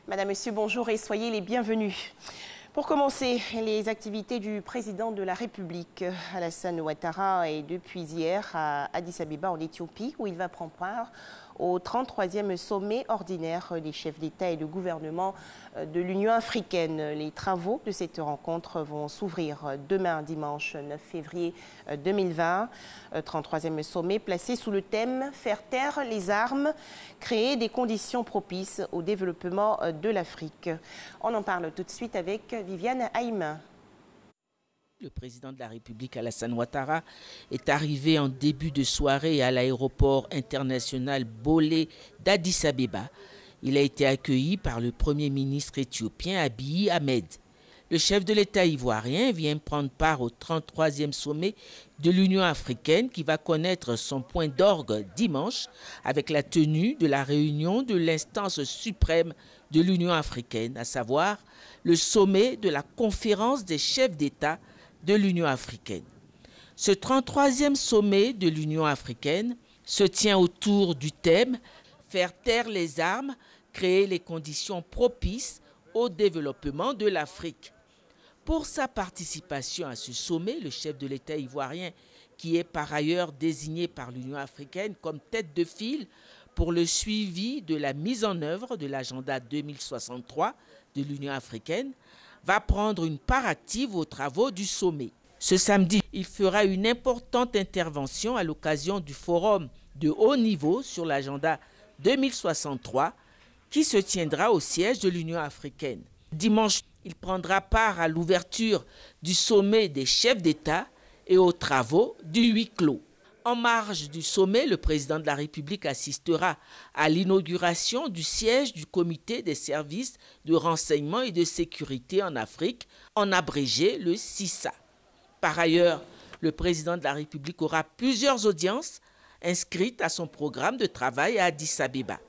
Madame, Monsieur, bonjour et soyez les bienvenus. Pour commencer, les activités du président de la République, Alassane Ouattara, est depuis hier à Addis Abeba en Éthiopie, où il va prendre part au 33e sommet ordinaire des chefs d'État et de gouvernement de l'Union africaine. Les travaux de cette rencontre vont s'ouvrir demain, dimanche 9 février 2020. 33e sommet placé sous le thème « Faire taire les armes, créer des conditions propices au développement de l'Afrique ». On en parle tout de suite avec Viviane Haïm. Le président de la République, Alassane Ouattara, est arrivé en début de soirée à l'aéroport international Bolé d'Addis Abeba. Il a été accueilli par le Premier ministre éthiopien Abiy Ahmed. Le chef de l'État ivoirien vient prendre part au 33e sommet de l'Union africaine qui va connaître son point d'orgue dimanche avec la tenue de la réunion de l'instance suprême de l'Union africaine, à savoir le sommet de la conférence des chefs d'État de l'Union africaine. Ce 33e sommet de l'Union africaine se tient autour du thème « Faire taire les armes, créer les conditions propices au développement de l'Afrique ». Pour sa participation à ce sommet, le chef de l'État ivoirien, qui est par ailleurs désigné par l'Union africaine comme tête de file pour le suivi de la mise en œuvre de l'agenda 2063 de l'Union africaine, va prendre une part active aux travaux du sommet. Ce samedi, il fera une importante intervention à l'occasion du forum de haut niveau sur l'agenda 2063 qui se tiendra au siège de l'Union africaine. Dimanche, il prendra part à l'ouverture du sommet des chefs d'État et aux travaux du huis clos. En marge du sommet, le président de la République assistera à l'inauguration du siège du Comité des services de renseignement et de sécurité en Afrique, en abrégé le CISA. Par ailleurs, le président de la République aura plusieurs audiences inscrites à son programme de travail à Addis Abeba.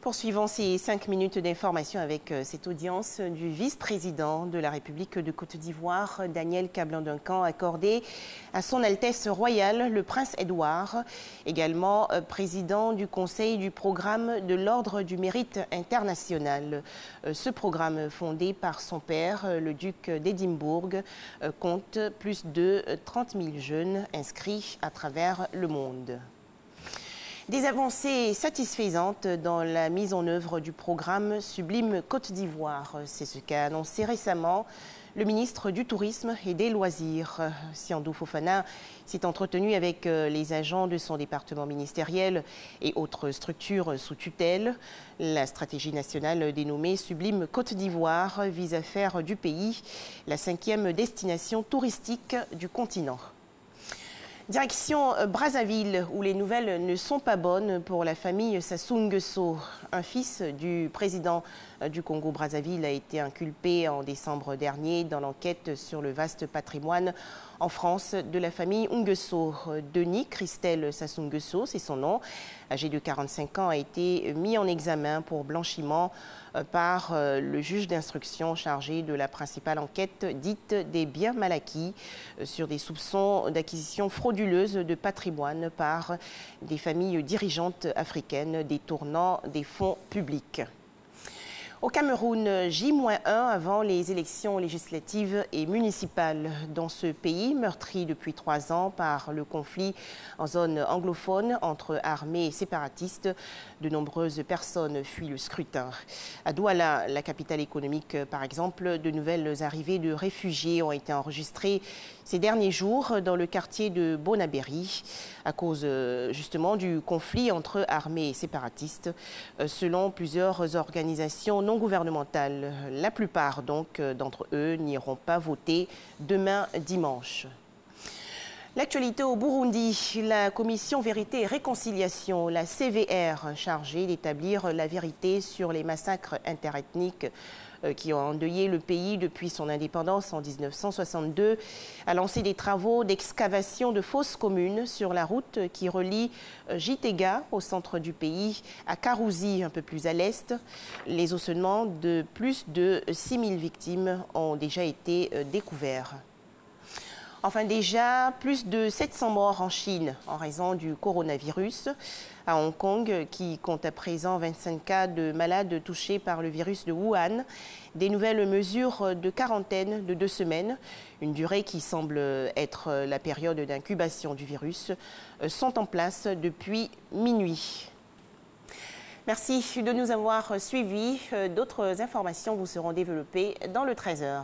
Poursuivons ces 5 minutes d'information avec cette audience du vice-président de la République de Côte d'Ivoire, Daniel Kablan-Duncan, accordée à son Altesse royale, le prince Édouard, également président du Conseil du programme de l'Ordre du Mérite international. Ce programme, fondé par son père, le duc d'Édimbourg, compte plus de 30 000 jeunes inscrits à travers le monde. Des avancées satisfaisantes dans la mise en œuvre du programme Sublime Côte d'Ivoire. C'est ce qu'a annoncé récemment le ministre du Tourisme et des Loisirs. Siandou Fofana s'est entretenu avec les agents de son département ministériel et autres structures sous tutelle. La stratégie nationale dénommée Sublime Côte d'Ivoire vise à faire du pays la 5e destination touristique du continent. Direction Brazzaville, où les nouvelles ne sont pas bonnes pour la famille Sassou Nguesso. Un fils du président du Congo-Brazzaville a été inculpé en décembre dernier dans l'enquête sur le vaste patrimoine en France de la famille Nguesso. Denis Christelle Sassou Nguesso, c'est son nom, âgé de 45 ans, a été mis en examen pour blanchiment par le juge d'instruction chargé de la principale enquête dite des biens mal acquis sur des soupçons d'acquisition frauduleuse de patrimoine par des familles dirigeantes africaines détournant des fonds publics. Au Cameroun, J-1 avant les élections législatives et municipales. Dans ce pays, meurtri depuis 3 ans par le conflit en zone anglophone entre armées et séparatistes, de nombreuses personnes fuient le scrutin. À Douala, la capitale économique par exemple, de nouvelles arrivées de réfugiés ont été enregistrées ces derniers jours dans le quartier de Bonabéry à cause justement du conflit entre armées et séparatistes. Selon plusieurs organisations non gouvernementales, la plupart donc d'entre eux n'iront pas voter demain dimanche. L'actualité au Burundi, la commission Vérité et Réconciliation, la CVR, chargée d'établir la vérité sur les massacres interethniques qui ont endeuillé le pays depuis son indépendance en 1962, a lancé des travaux d'excavation de fosses communes sur la route qui relie Gitega, au centre du pays, à Karouzi, un peu plus à l'est. Les ossements de plus de 6 000 victimes ont déjà été découverts. Enfin, déjà, plus de 700 morts en Chine en raison du coronavirus. À Hong Kong, qui compte à présent 25 cas de malades touchés par le virus de Wuhan. Des nouvelles mesures de quarantaine de 2 semaines, une durée qui semble être la période d'incubation du virus, sont en place depuis minuit. Merci de nous avoir suivis. D'autres informations vous seront développées dans le 13h.